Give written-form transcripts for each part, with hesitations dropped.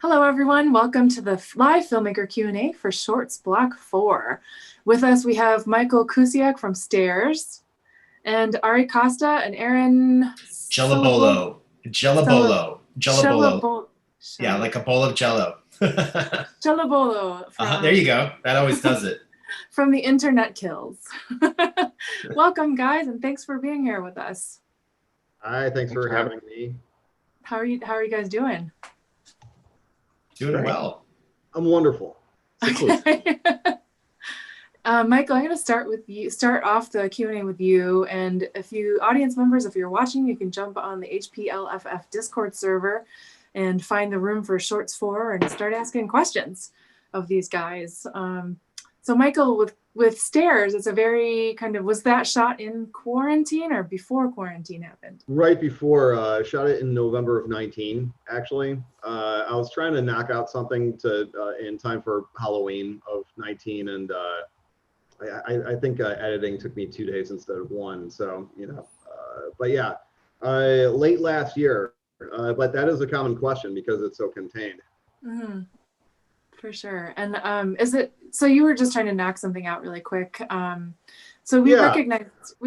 Hello, everyone. Welcome to the live Filmmaker Q&A for Shorts Block 4. With us, we have Michael Kusiak from Stairs, and Ari Costa and Aaron Jellabolo. Jellabolo. Jellabolo. Shelabolo. Yeah, like a bowl of jello. Shelabolo There from, you go. That always does it. from the Internet Kills. Welcome, guys, and thanks for being here with us. Hi, thanks for having me. How are you guys doing? Doing well. I'm wonderful. Okay. Michael, I'm going to start off the Q&A with you. And if you audience members, if you're watching, you can jump on the HPLFF Discord server and find the room for Shorts 4 and start asking questions of these guys. So Michael, with Stairs, it's a very was that shot in quarantine or before quarantine happened? Right before, I shot it in November of 19, actually. I was trying to knock out something in time for Halloween of 19, and I think editing took me 2 days instead of one. So, but yeah, late last year. But that is a common question because it's so contained. Mm-hmm. For sure. And so you were just trying to knock something out really quick. So we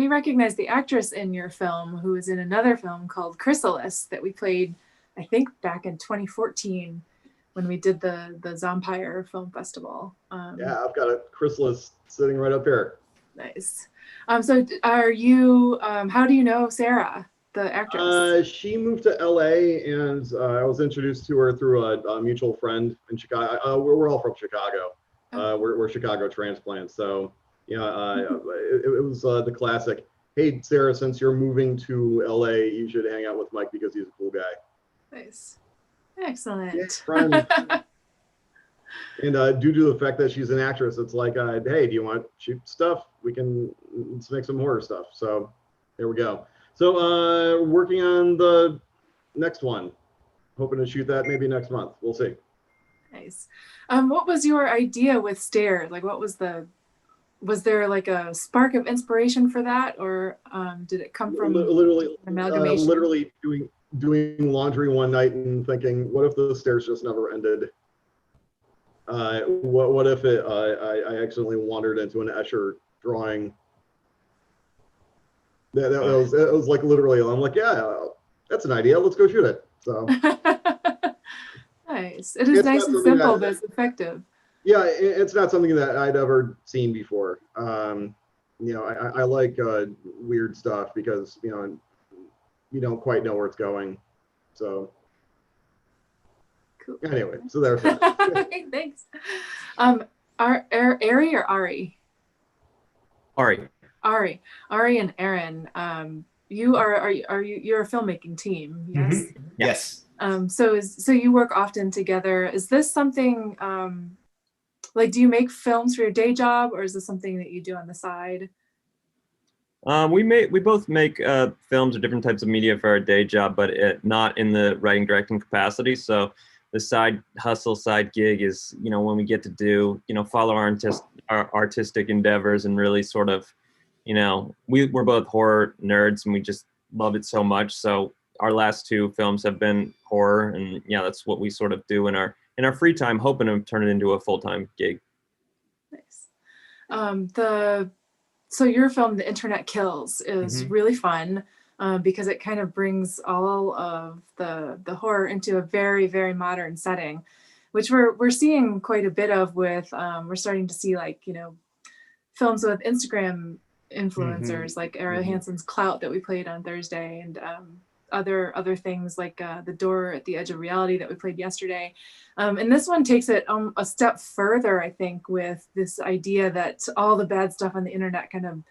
recognized the actress in your film who was in another film called Chrysalis that we played, I think, back in 2014 when we did the Zompire Film Festival. Yeah, I've got a Chrysalis sitting right up here. Nice. So are you, how do you know Sarah, the actress? She moved to LA, and I was introduced to her through a mutual friend in Chicago. We're all from Chicago. We're Chicago transplants. So yeah, it was the classic, hey, Sarah, since you're moving to LA, you should hang out with Mike because he's a cool guy. Nice. Excellent. Yeah, friends. And due to the fact that she's an actress, it's like, hey, do you want cheap stuff? Let's make some horror stuff. So there we go. So working on the next one, hoping to shoot that maybe next month. We'll see. Nice. What was your idea with Stairs? Like, was there like a spark of inspiration for that, or did it come from amalgamation? Literally doing laundry one night and thinking, what if the stairs just never ended? What if I accidentally wandered into an Escher drawing? It was like literally, I'm like, yeah, that's an idea. Let's go shoot it. So nice. It is nice and simple, but it's effective. Yeah, it's not something that I'd ever seen before. I like weird stuff because you don't quite know where it's going. So cool. Anyway, so there's that. Thanks. Ari or Ari? Ari and Aaron, you're a filmmaking team, yes? Mm-hmm. Yes. So you work often together. Is this something do you make films for your day job, or is this something that you do on the side? We both make films or different types of media for our day job, but not in the writing directing capacity. So the side hustle, side gig is when we get to do follow our artistic endeavors and really sort of we're both horror nerds and we just love it so much. So our last two films have been horror, and yeah, that's what we sort of do in our free time, hoping to turn it into a full-time gig. Nice. So your film, The Internet Kills, is really fun because it kind of brings all of the horror into a very, very modern setting, which we're seeing quite a bit of with, we're starting to see films with Instagram influencers like Ara Hansen's Clout that we played on Thursday, and other things like The Door at the Edge of Reality that we played yesterday. And this one takes it a step further, I think, with this idea that all the bad stuff on the internet kind of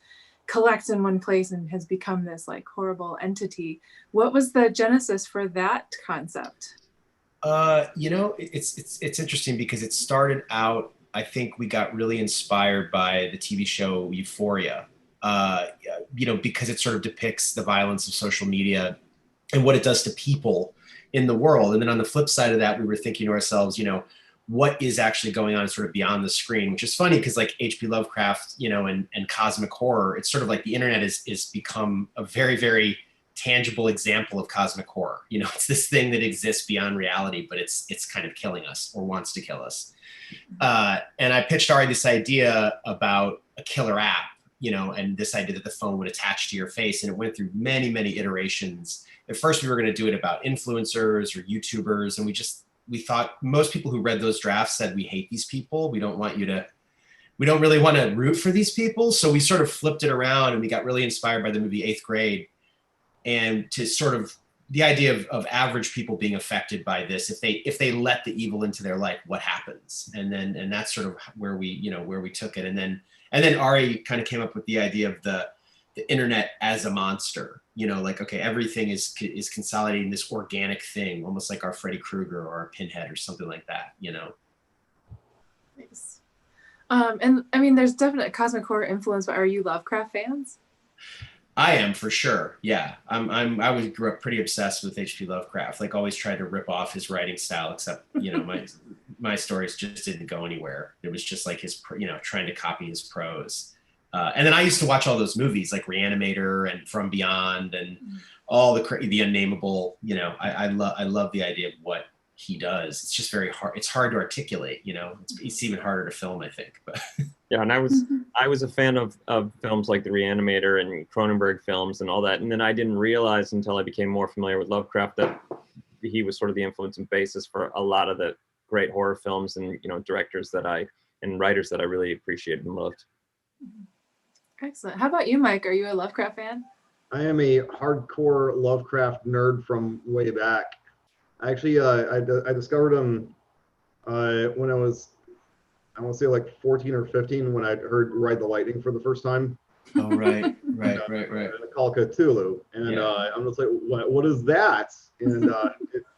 collects in one place and has become this horrible entity. What was the genesis for that concept? It's interesting because it started out, I think we got really inspired by the TV show Euphoria, because it sort of depicts the violence of social media and what it does to people in the world. And then on the flip side of that, we were thinking to ourselves, what is actually going on sort of beyond the screen, which is funny because like H.P. Lovecraft, and cosmic horror, it's sort of like the internet is become a very, very tangible example of cosmic horror. You know, it's this thing that exists beyond reality, but it's kind of killing us or wants to kill us. And I pitched Ari this idea about a killer app, you know, and this idea that the phone would attach to your face. And it went through many, many iterations. At first, we were going to do it about influencers or YouTubers. And we thought most people who read those drafts said, we hate these people. We don't really want to root for these people. So we sort of flipped it around, and we got really inspired by the movie 8th Grade. And to sort of the idea of average people being affected by this, if they let the evil into their life, what happens? And that's sort of where we took it. And then Ari kind of came up with the idea of the internet as a monster, you know, like, okay, everything is consolidating this organic thing, almost like our Freddy Krueger or our Pinhead or something like that, you know? Nice. And I mean, there's definitely cosmic horror influence, but are you Lovecraft fans? I am, for sure. Yeah. I grew up pretty obsessed with H.P. Lovecraft, like always tried to rip off his writing style, except, you know, my stories just didn't go anywhere. It was just like his, you know, trying to copy his prose. And then I used to watch all those movies like Reanimator and From Beyond and all the unnameable, you know, I love the idea of what he does. It's just very hard. It's hard to articulate, you know, it's even harder to film, I think, but. Yeah, and I was a fan of films like The Reanimator and Cronenberg films and all that, and then I didn't realize until I became more familiar with Lovecraft that he was sort of the influence and basis for a lot of the great horror films and, you know, directors and writers that I really appreciated and loved. Excellent. How about you, Mike? Are you a Lovecraft fan? I am a hardcore Lovecraft nerd from way back. Actually, I discovered him when I was, I want to say like 14 or 15, when I heard Ride the Lightning for the first time. Oh, right. Call of Cthulhu. And Yeah. I'm just like, what is that? And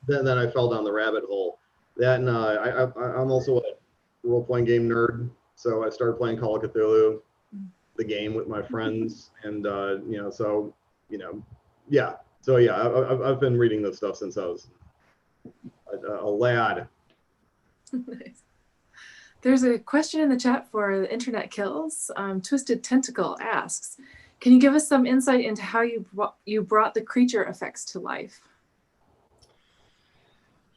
then I fell down the rabbit hole. That, and I'm also a role-playing game nerd. So I started playing Call of Cthulhu, the game, with my friends. And, you know, so, you know, yeah. So, yeah, I've been reading this stuff since I was a lad. Nice. There's a question in the chat for The Internet Kills. Twisted Tentacle asks, can you give us some insight into how you brought the creature effects to life?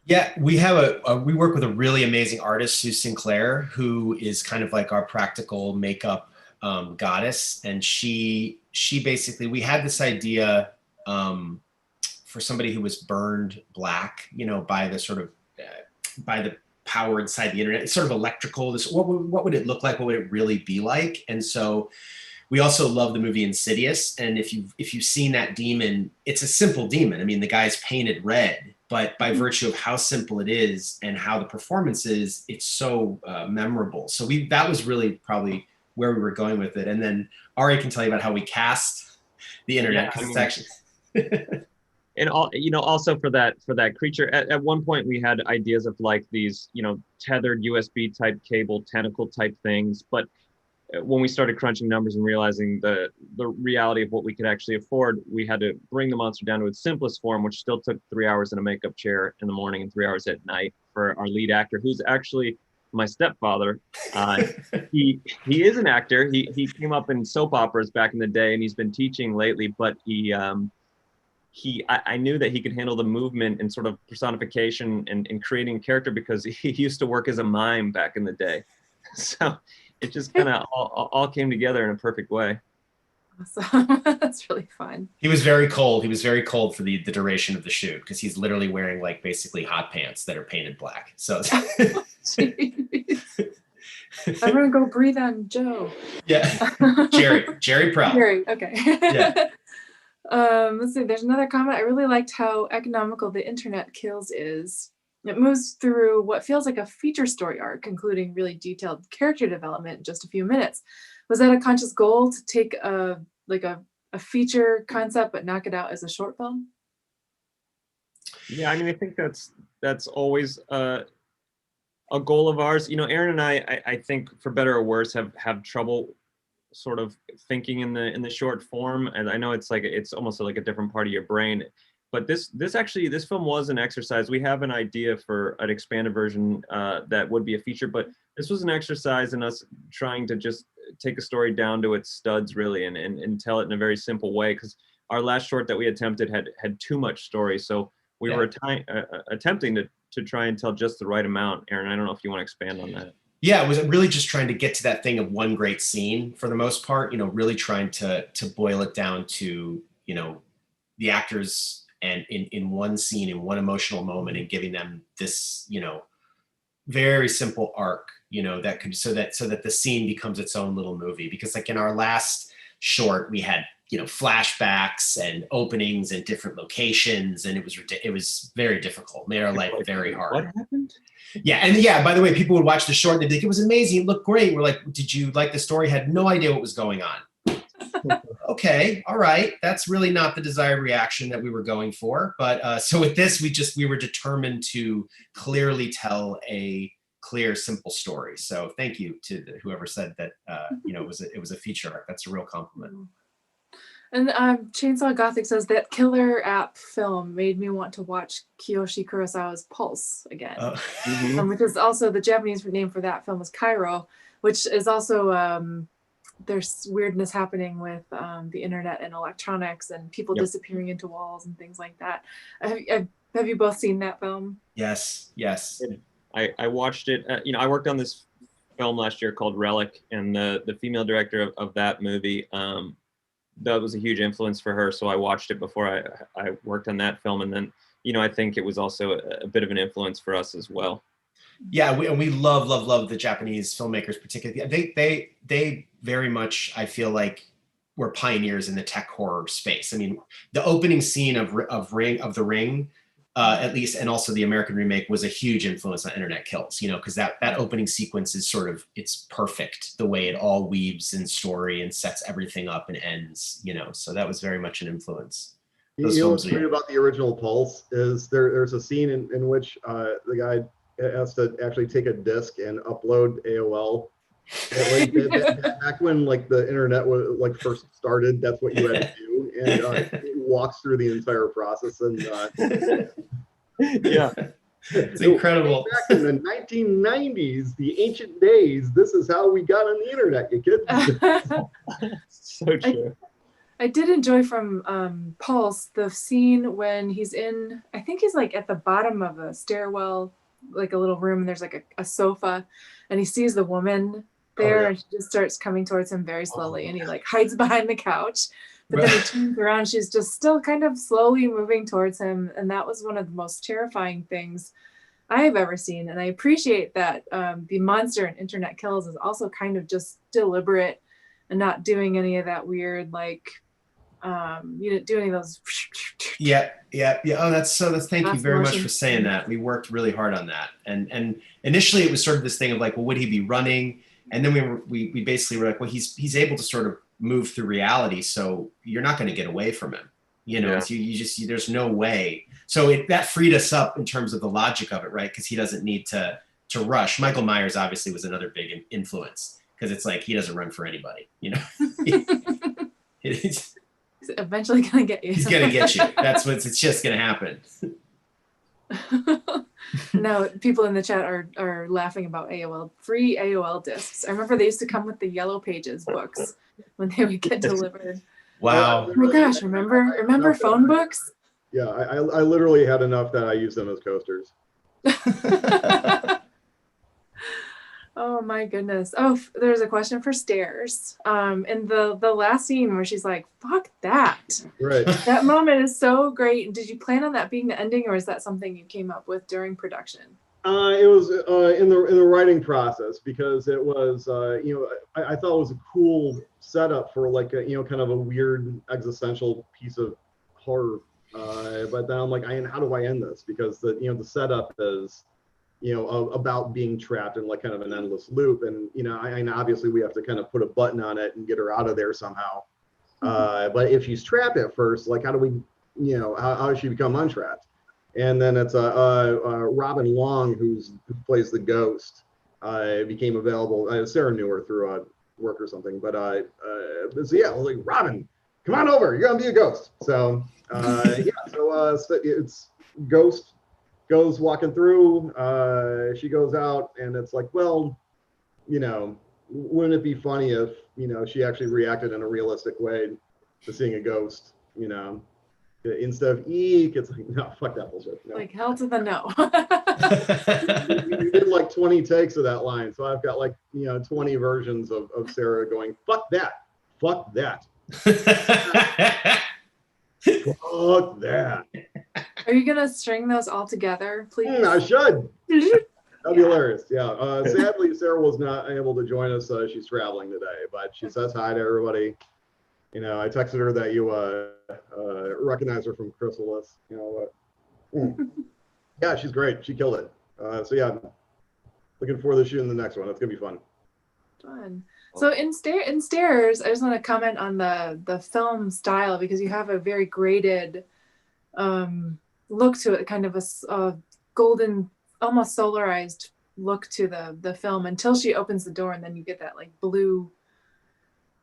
Yeah, we have we work with a really amazing artist, Sue Sinclair, who is kind of like our practical makeup goddess. And she basically, we had this idea for somebody who was burned black, you know, by the sort of, by the power inside the internet. It's sort of electrical. What would it look like? What would it really be like? And so we also love the movie Insidious. And if you've seen that demon, it's a simple demon. I mean, the guy's painted red, but by virtue of how simple it is and how the performance is, it's so memorable. So that was really probably where we were going with it. And then Ari can tell you about how we cast the internet, because it's actually. And all, you know, also for that creature, at one point we had ideas of like these, you know, tethered USB type cable tentacle type things, but when we started crunching numbers and realizing the reality of what we could actually afford, we had to bring the monster down to its simplest form, which still took 3 hours in a makeup chair in the morning and 3 hours at night for our lead actor, who's actually my stepfather. He is an actor. He came up in soap operas back in the day, and he's been teaching lately, but I knew that he could handle the movement and sort of personification and creating character, because he used to work as a mime back in the day. So it just kind of all came together in a perfect way. Awesome. That's really fun. He was very cold. He was very cold for the duration of the shoot, because he's literally wearing like basically hot pants that are painted black. So everyone go breathe on Joe. Yeah. Jerry Prowl. Jerry, okay. Yeah. Let's see, there's another comment. I really liked how economical The Internet Kills is. It moves through what feels like a feature story arc, including really detailed character development in just a few minutes. Was that a conscious goal to take a feature concept but knock it out as a short film? Yeah, I mean, I think that's always a goal of ours. You know, Aaron and I think for better or worse have trouble sort of thinking in the short form, and I know it's almost like a different part of your brain. But this film was an exercise. We have an idea for an expanded version that would be a feature, but this was an exercise in us trying to just take a story down to its studs, really, and tell it in a very simple way, because our last short that we attempted had too much story. So we were attempting to try and tell just the right amount. Aaron, I don't know if you want to expand on that. Yeah, it was really just trying to get to that thing of one great scene for the most part, really trying to boil it down to, the actors and in one scene, in one emotional moment, and giving them this, very simple arc, that could, so that the scene becomes its own little movie. Because like in our last short, we had, flashbacks and openings in different locations, and it was very difficult, made our life very hard. What happened? Yeah, and yeah, by the way, people would watch the short and they'd think it was amazing, it looked great. We're like, did you like the story? Had no idea what was going on. Okay, all right, that's really not the desired reaction that we were going for. But so with this, we were determined to clearly tell a clear, simple story. So thank you to whoever said that. It was a feature arc. That's a real compliment. And Chainsaw Gothic says that killer app film made me want to watch Kiyoshi Kurosawa's Pulse again, which is also the Japanese name for that film is Cairo, which is also there's weirdness happening with the internet and electronics and people disappearing into walls and things like that. Have you both seen that film? Yes. I watched it. I worked on this film last year called Relic, and the female director of that movie. That was a huge influence for her, so I watched it before I worked on that film, and then I think it was also a bit of an influence for us as well. Yeah, we love the Japanese filmmakers, particularly. They very much, I feel like, were pioneers in the tech horror space. I mean, the opening scene of The Ring, at least, and also the American remake, was a huge influence on Internet Kills. Because that opening sequence is it's perfect, the way it all weaves in story and sets everything up and ends. So that was very much an influence. What's great about the original Pulse is there's a scene in which the guy has to actually take a disc and upload AOL. Back when the internet was first started, that's what you had to do, and it walks through the entire process. And yeah, it's incredible. Back in the 1990s, the ancient days, this is how we got on the internet, you kids. So true. I did enjoy from Pulse the scene when he's I think he's at the bottom of a stairwell, like a little room, and there's a sofa, and he sees the woman there, and she just starts coming towards him very slowly, and he hides behind the couch, but then he turns around, she's just still kind of slowly moving towards him, and that was one of the most terrifying things I've ever seen. And I appreciate that the monster in Internet Kills is also kind of just deliberate and not doing any of that weird you didn't do any of those. Yeah. Oh, that's thank you very much for saying that. We worked really hard on that, and initially it was sort of this thing of well, would he be running? And then we basically were well, he's able to sort of move through reality, so you're not going to get away from him. So you just there's no way. So that freed us up in terms of the logic of it, right? Because he doesn't need to rush. Michael Myers obviously was another big influence, because it's he doesn't run for anybody. He's eventually gonna get you. He's gonna get you. It's just gonna happen. No, people in the chat are laughing about free AOL discs. I remember they used to come with the Yellow Pages books when they would get delivered. Wow. Oh my gosh, remember phone books? Yeah, I literally had enough that I used them as coasters. Oh my goodness. Oh, there's a question for Stairs. In the last scene where she's like, fuck that. Right. That moment is so great. Did you plan on that being the ending, or is that something you came up with during production? It was in the writing process, because it was I thought it was a cool setup for kind of a weird existential piece of horror. But then I'm how do I end this? Because the setup is about being trapped in kind of an endless loop, and and obviously we have to kind of put a button on it and get her out of there somehow. But if she's trapped at first, how do we how does she become untrapped? And then it's Robin Long, who plays the ghost, became available. Sarah knew her through work or something, but so yeah, I was Robin, come on over, you're gonna be a ghost. So it's Ghost goes walking through, she goes out, and it's well, wouldn't it be funny if she actually reacted in a realistic way to seeing a ghost? you know, instead of eek, it's like, no, fuck that bullshit. No. Like hell to the no. We did like 20 takes of that line. So I've got like, 20 versions of Sarah going, fuck that, fuck that, fuck that. Are you gonna string those all together, please? I should. That'd be hilarious. Yeah. Sadly, Sarah was not able to join us. She's traveling today, but she says hi to everybody. I texted her that you recognize her from Chrysalis. Yeah, she's great. She killed it. So yeah, looking forward to shooting the next one. It's gonna be fun. Fun. So in Stairs, I just want to comment on the film style, because you have a very graded look to it, kind of a golden, almost solarized look to the film until she opens the door, and then you get that like blue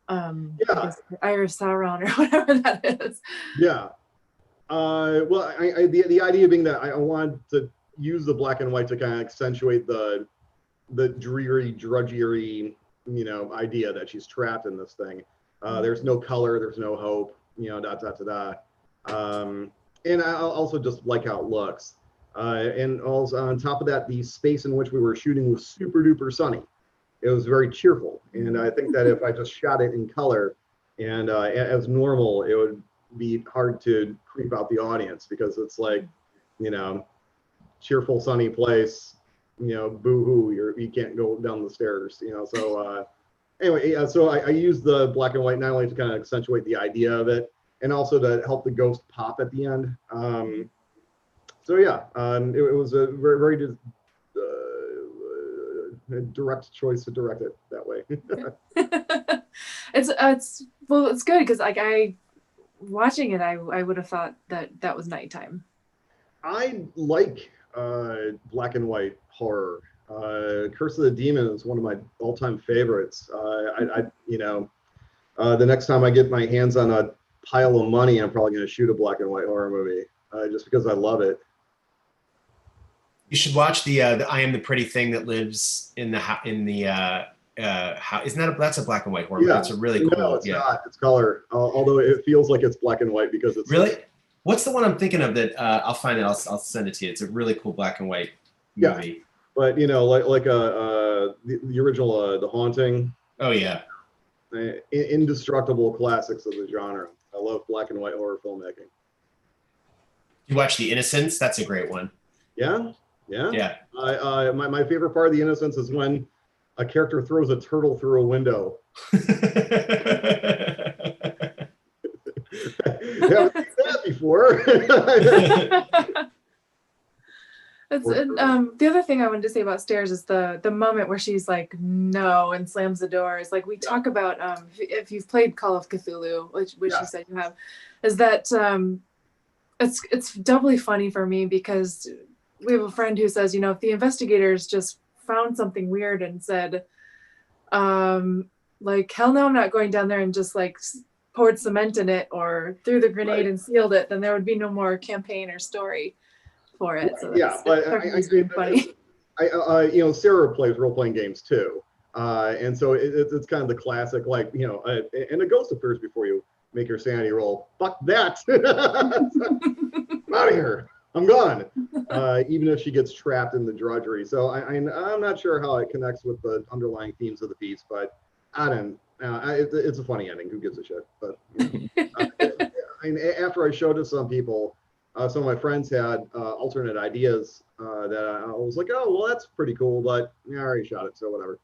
Iris Sauron or whatever that is. Yeah. Well, the idea being that I wanted to use the black and white to kind of accentuate the dreary, drudgery, idea that she's trapped in this thing. There's no color, there's no hope, and I also just like how it looks. And also on top of that, the space in which we were shooting was super duper sunny. It was very cheerful. And I think that if I just shot it in color and as normal, it would be hard to creep out the audience, because it's like, cheerful, sunny place, boo-hoo, you can't go down the stairs, so anyway, so I used the black and white not only to kind of accentuate the idea of it, and also to help the ghost pop at the end. So yeah, it was a very direct choice to direct it that way. It's good, because like I watching it, I would have thought that was nighttime. I like black and white horror. Curse of the Demon is one of my all-time favorites. The next time I get my hands on a pile of money, I'm probably going to shoot a black and white horror movie, just because I love it. You should watch the I Am the Pretty Thing That Lives in the house. Isn't that's a black and white horror movie? It's a really cool. No, it's not. It's color. Although it feels like it's black and white because it's really. What's the one I'm thinking of that I'll find it. I'll send it to you. It's a really cool black and white movie. Yeah, but like the original The Haunting. Oh yeah. Indestructible classics of the genre. I love black and white horror filmmaking. You watch The Innocents? That's a great one. Yeah. My favorite part of The Innocents is when a character throws a turtle through a window. Haven't seen that before. The other thing I wanted to say about Stairs is the moment where she's like no and slams the door. Is like we talk about if you've played Call of Cthulhu, which you said you have, is that it's doubly funny for me because we have a friend who says, if the investigators just found something weird and said, like, hell no, I'm not going down there, and just like poured cement in it or threw the grenade and sealed it, then there would be no more campaign or story for it. So but funny. Sarah plays role-playing games too. And so it's kind of the classic, like, and a ghost appears before you, make your sanity roll. Fuck that. I'm out of here. I'm gone. Even if she gets trapped in the drudgery. So I'm not sure how it connects with the underlying themes of the piece, but I don't. It's a funny ending. Who gives a shit? But after I showed it to some people, some of my friends had alternate ideas that I was like, oh, well, that's pretty cool, but I already shot it, so whatever.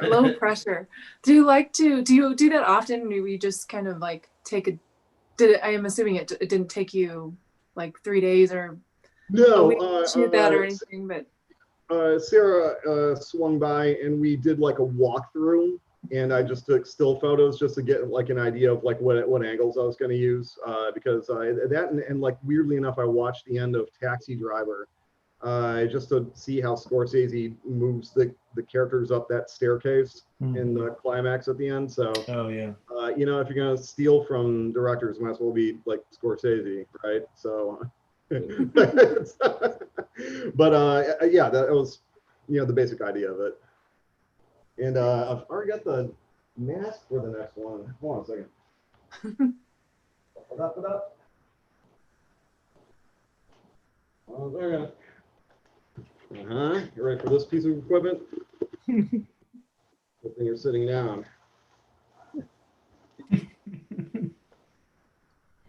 Low pressure. Do you do that often? Or you just kind of like I am assuming it didn't take you like 3 days or no shoot that or anything, but Sarah swung by and we did like a walkthrough, and I just took still photos just to get like an idea of like what angles I was going to use, because that and like weirdly enough, I watched the end of Taxi Driver just to see how Scorsese moves the characters up that staircase in the climax at the end. So if you're gonna steal from directors, might as well be like Scorsese, right? So but that was the basic idea of it. And I've already got the mask for the next one. Hold on a second. Oh, there. You ready for this piece of equipment? Good thing you're sitting down.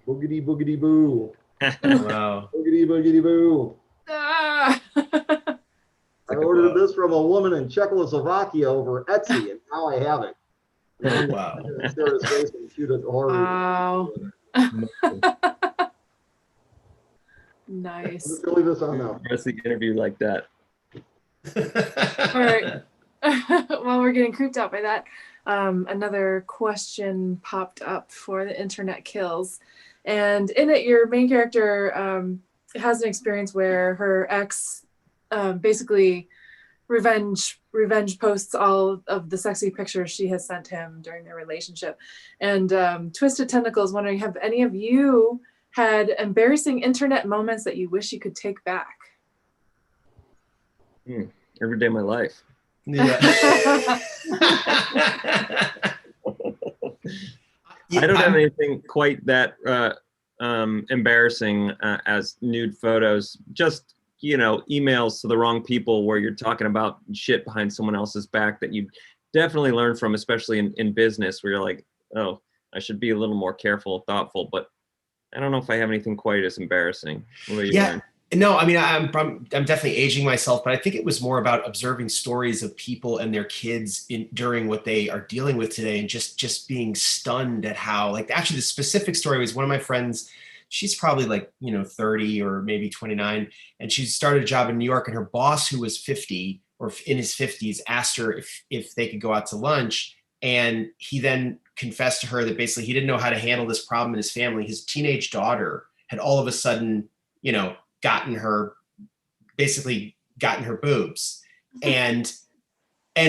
Boogity boogity boo. Wow. Boogity boogity boo. Ah! I ordered this from a woman in Czechoslovakia over Etsy, and now I have it. Wow. Stare at his face and shoot at horror. Wow. I'm Nice. just gonna leave this on now. Interesting interview like that. All right. While we're getting creeped out by that, another question popped up for the internet kills. And in it, your main character has an experience where her ex basically revenge posts all of the sexy pictures she has sent him during their relationship. And Twisted Tentacles wondering, have any of you had embarrassing internet moments that you wish you could take back? Every day of my life. Yeah. I don't have anything quite that embarrassing as nude photos. Just, you know, emails to the wrong people where you're talking about shit behind someone else's back that you definitely learn from, especially in business, where you're like, oh, I should be a little more careful, thoughtful. But I don't know if I have anything quite as embarrassing. What about you, Ryan? No, I mean, I'm definitely aging myself, but I think it was more about observing stories of people and their kids during what they are dealing with today, and just being stunned at how, like, actually the specific story was one of my friends. She's probably like, 30 or maybe 29, and she started a job in New York, and her boss, who was 50 or in his 50s, asked her if they could go out to lunch, and he then confessed to her that basically he didn't know how to handle this problem in his family. His teenage daughter had all of a sudden, gotten her boobs, and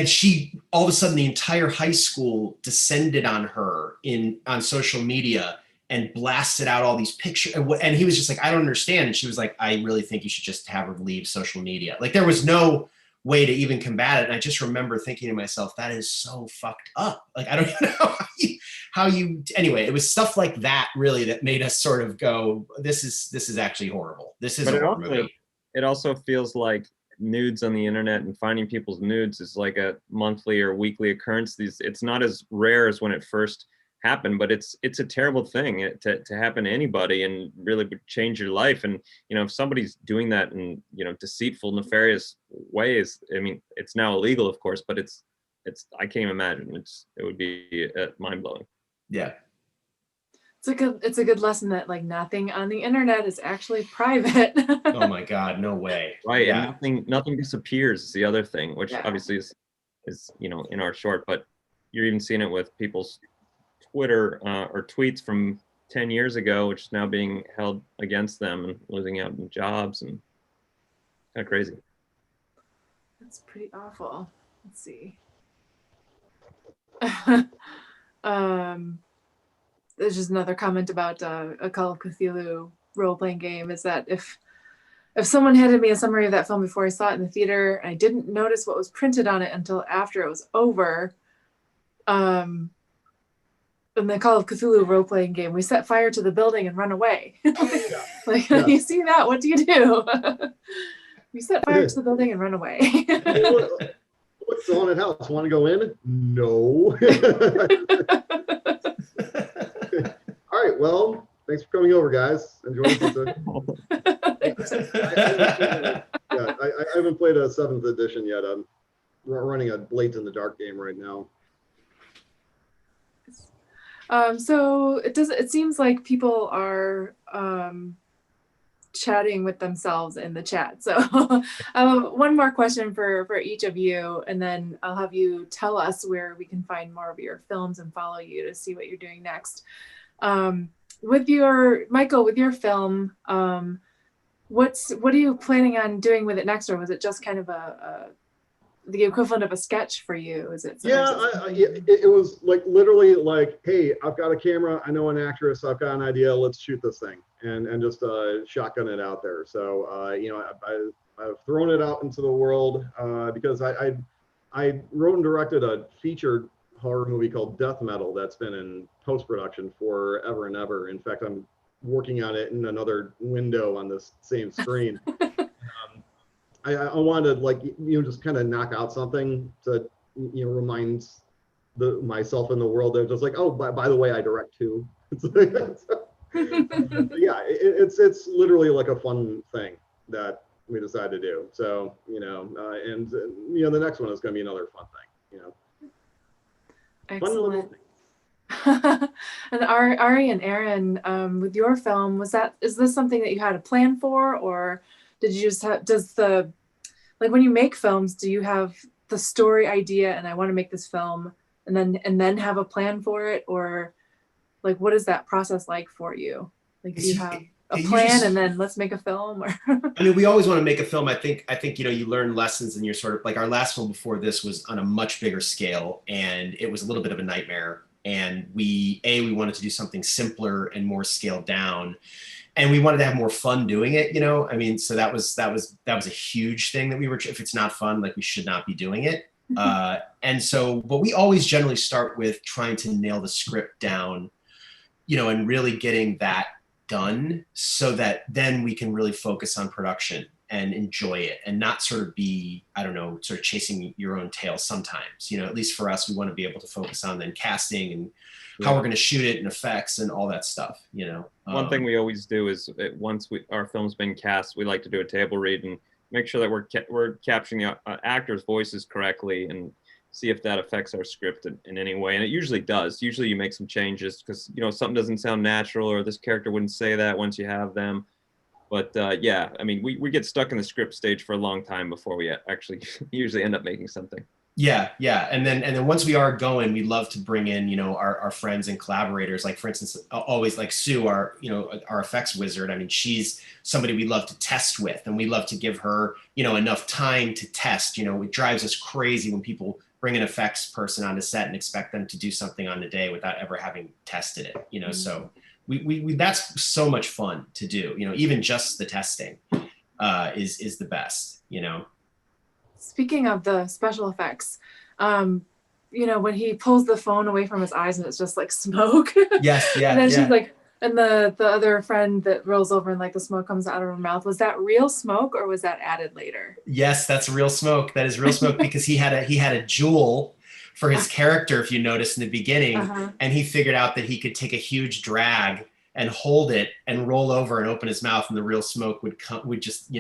she, all of a sudden, the entire high school descended on her on social media and blasted out all these pictures, and he was just like, I don't understand. And she was like, I really think you should just have her leave social media. Like, there was no way to even combat it. And I just remember thinking to myself, that is so fucked up. Like, I don't even know how you anyway, it was stuff like that really that made us sort of go, this is actually horrible. This is a horror movie. It also feels like nudes on the internet and finding people's nudes is like a monthly or weekly occurrence. It's not as rare as when it first happened, but it's a terrible thing to happen to anybody, and really would change your life. And if somebody's doing that in deceitful, nefarious ways, I mean, it's now illegal, of course, but it's I can't even imagine. It would be mind blowing. Yeah. It's a good lesson that, like, nothing on the internet is actually private. Oh my God, no way. Right. Yeah. And nothing disappears is the other thing, which obviously is in our short, but you're even seeing it with people's Twitter or tweets from 10 years ago, which is now being held against them and losing out on jobs, and kind of crazy. That's pretty awful. Let's see. There's just another comment about a Call of Cthulhu role-playing game, is that if someone handed me a summary of that film before I saw it in the theater, and I didn't notice what was printed on it until after it was over, in the Call of Cthulhu role-playing game, we set fire to the building and run away. You see that? What do you do? We set fire to the building and run away. What's the haunted house? Want to go in? No. All right. Well, thanks for coming over, guys. Enjoy the I haven't played a 7th edition yet. I'm running a Blades in the Dark game right now. So it seems like people are chatting with themselves in the chat. So one more question for each of you, and then I'll have you tell us where we can find more of your films and follow you to see what you're doing next. With your film, what are you planning on doing with it next, or was it just kind of the equivalent of a sketch for you? Is it? It was like literally like, hey, I've got a camera, I know an actress, I've got an idea, let's shoot this thing, and just shotgun it out there. So I've thrown it out into the world because I wrote and directed a feature horror movie called Death Metal that's been in post-production forever and ever. In fact, I'm working on it in another window on this same screen. I wanted to, like, just kind of knock out something to, remind myself and the world that just like, oh, by the way, I direct too. It's like, yeah, it's literally like a fun thing that we decided to do. So, and the next one is going to be another fun thing, Excellent. And Ari and Aaron, with your film, is this something that you had a plan for, or did you just have, like when you make films, do you have the story idea and I want to make this film and then have a plan for it, or like what is that process like for you? Like, do you have a plan and then let's make a film? Or I mean, we always want to make a film. I think you learn lessons, and you're sort of like, our last film before this was on a much bigger scale, and it was a little bit of a nightmare. And we wanted to do something simpler and more scaled down, and we wanted to have more fun doing it. I mean, so that was a huge thing that we were. If it's not fun, like, we should not be doing it. And so, but we always generally start with trying to nail the script down, and really getting that done, so that then we can really focus on production and enjoy it, and not sort of be, I don't know, sort of chasing your own tail sometimes. At least for us, we want to be able to focus on then casting and how we're going to shoot it and effects and all that stuff. One thing we always do is once our film's been cast, we like to do a table read and make sure that we're capturing the actors' voices correctly and see if that affects our script in any way. And it usually does. Usually you make some changes because, something doesn't sound natural, or this character wouldn't say that once you have them. But yeah, I mean, we get stuck in the script stage for a long time before we actually usually end up making something. Yeah. And then once we are going, we love to bring in, our friends and collaborators. Like, for instance, always like Sue, our effects wizard. I mean, she's somebody we love to test with, and we love to give her, enough time to test. It drives us crazy when people bring an effects person onto set and expect them to do something on the day without ever having tested it. Mm-hmm. So we that's so much fun to do. Even just the testing is the best. Speaking of the special effects, when he pulls the phone away from his eyes and it's just like smoke. Yes, yeah. And then she's like, and the other friend that rolls over and like the smoke comes out of her mouth. Was that real smoke or was that added later? Yes, that's real smoke. That is real smoke because he had a jewel for his character, if you notice in the beginning, and he figured out that he could take a huge drag and hold it and roll over and open his mouth, and the real smoke would just.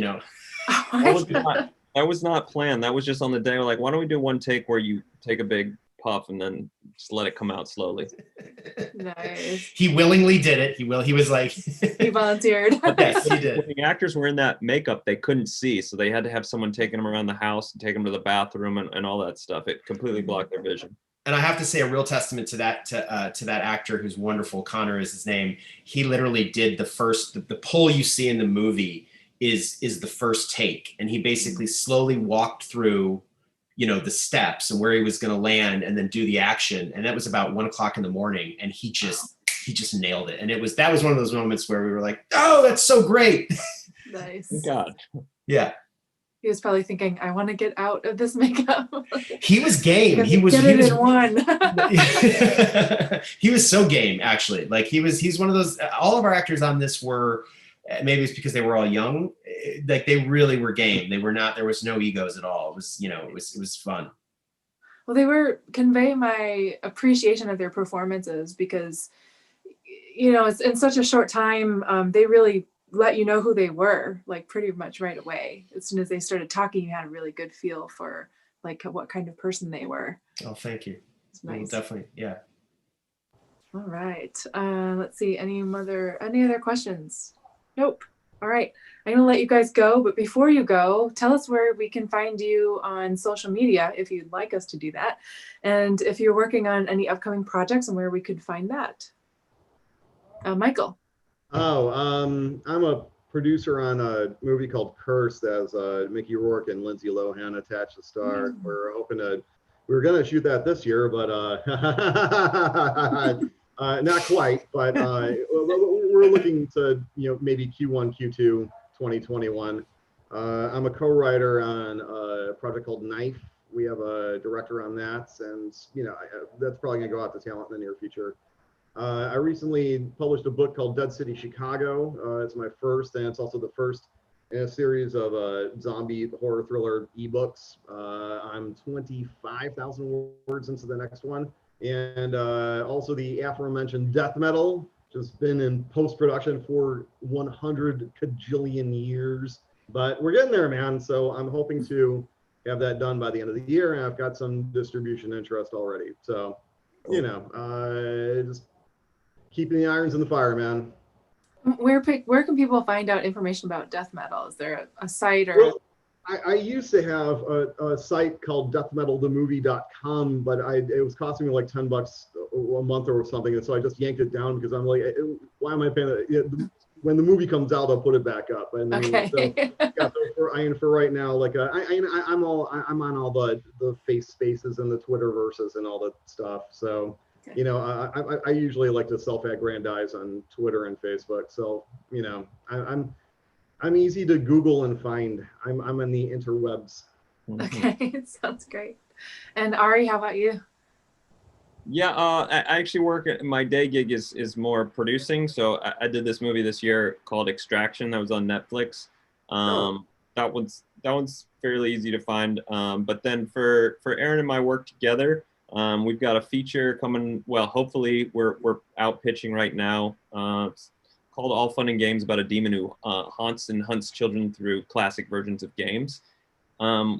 That was not planned. That was just on the day. We're like, why don't we do one take where you take a big puff and then just let it come out slowly. Nice. He willingly did it. He was like he volunteered. Yes, he did. When the actors were in that makeup, they couldn't see, so they had to have someone taking them around the house and take them to the bathroom and all that stuff. It completely blocked their vision. And I have to say a real testament to that actor who's wonderful. Connor is his name. He literally did the pull you see in the movie is the first take, and he basically slowly walked through the steps and where he was going to land and then do the action. And that was about 1 o'clock in the morning. And he just nailed it. And that was one of those moments where we were like, oh, that's so great. Nice. God. Yeah. He was probably thinking, I want to get out of this makeup. He was game. He was in one. He was so game, actually. Like he's one of those, all of our actors on this were, maybe it's because they were all young, like they really were game. They were not, there was no egos at all. It was, it was fun. Well, they were convey my appreciation of their performances because, it's in such a short time, they really let you know who they were, like pretty much right away. As soon as they started talking, you had a really good feel for like what kind of person they were. Oh, thank you. It's nice. Well, definitely. Yeah. All right. Let's see. Any other questions? Nope. All right. I'm going to let you guys go. But before you go, tell us where we can find you on social media if you'd like us to do that. And if you're working on any upcoming projects and where we could find that. Michael. Oh, I'm a producer on a movie called Curse that has Mickey Rourke and Lindsay Lohan attached to star. Mm. We were going to shoot that this year, but not quite, but we're looking to, maybe Q1, Q2, 2021. I'm a co-writer on a project called Knife we have a director on that, and that's probably gonna go out to talent in the near future. I recently published a book called Dead City Chicago. It's my first, and it's also the first in a series of zombie horror thriller ebooks. I'm 25,000 words into the next one. And also the aforementioned death metal, which has been in post-production for 100 kajillion years. But we're getting there, man. So I'm hoping to have that done by the end of the year. And I've got some distribution interest already. So, just keeping the irons in the fire, man. Where can people find out information about death metal? Is there a site or? Well, I used to have a site called deathmetalthemovie.com, but it was costing me like $10 a month or something, and so I just yanked it down because I'm like, why am I paying it? When the movie comes out, I'll put it back up. And okay. So for right now, like I'm on all the face spaces and the Twitterverses and all that stuff. So. Okay. I usually like to self-aggrandize on Twitter and Facebook. So, I'm easy to Google and find. I'm in the interwebs. Okay, sounds great. And Ari, how about you? Yeah, I actually work at my day gig is more producing. So I did this movie this year called Extraction that was on Netflix. That one's fairly easy to find. But then for Aaron and my work together, we've got a feature coming. Well, hopefully we're out pitching right now. It's called All Fun and Games, about a demon who haunts and hunts children through classic versions of games,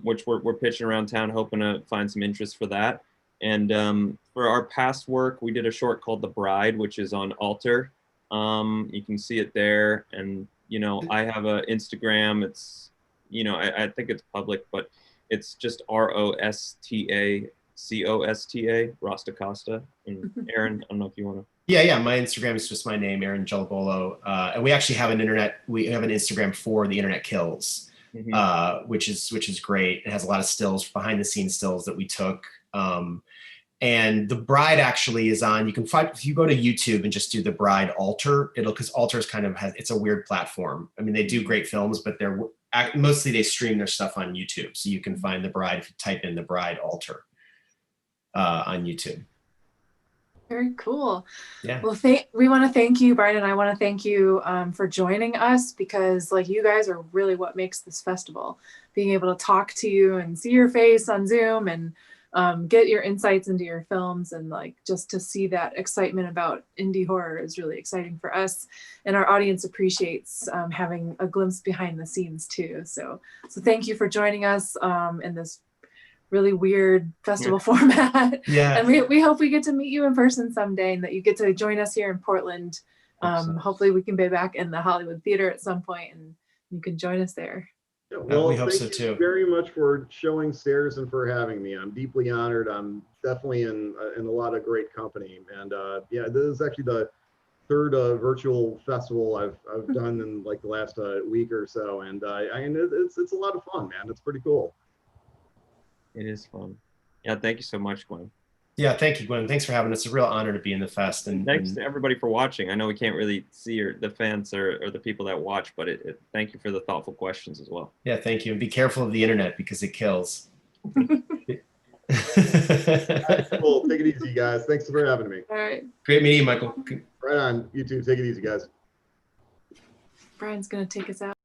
which we're pitching around town, hoping to find some interest for that. And for our past work, we did a short called The Bride, which is on Alter. You can see it there. And, I have an Instagram. It's, I think it's public, but it's just ROSTA. COSTA, Rasta Costa. And Aaron, I don't know if you want to. Yeah. My Instagram is just my name, Aaron Gelbolo. And we actually have an Instagram for The Internet Kills, which is great. It has a lot of stills, behind the scenes stills that we took. And The Bride actually is on, you can find, if you go to YouTube and just do The Bride Alter, because Alter's it's a weird platform. I mean, they do great films, but mostly they stream their stuff on YouTube. So you can find The Bride if you type in The Bride Alter. On YouTube. Very cool. Yeah. Well, we want to thank you, Brian, and I want to thank you for joining us, because you guys are really what makes this festival. Being able to talk to you and see your face on Zoom and get your insights into your films, and just to see that excitement about indie horror is really exciting for us, and our audience appreciates having a glimpse behind the scenes too. So thank you for joining us in this really weird festival format. Yeah. And we hope we get to meet you in person someday, and that you get to join us here in Portland. Hopefully we can be back in the Hollywood Theater at some point, and you can join us there. Yeah, well, we hope so thank too. you very much for showing stairs and for having me. I'm deeply honored. I'm definitely in a lot of great company. And this is actually the third virtual festival I've done in the last week or so. And it's a lot of fun, man. It's pretty cool. It is fun. Yeah, thank you so much, Gwen. Yeah, thank you, Gwen. Thanks for having us. It's a real honor to be in the fest. And thanks to everybody for watching. I know we can't really see the fans or the people that watch, but thank you for the thoughtful questions as well. Yeah, thank you. And be careful of the internet, because it kills. All right, cool. Take it easy, guys. Thanks for having me. All right. Great meeting you, Michael. Right on. You too. Take it easy, guys. Brian's going to take us out.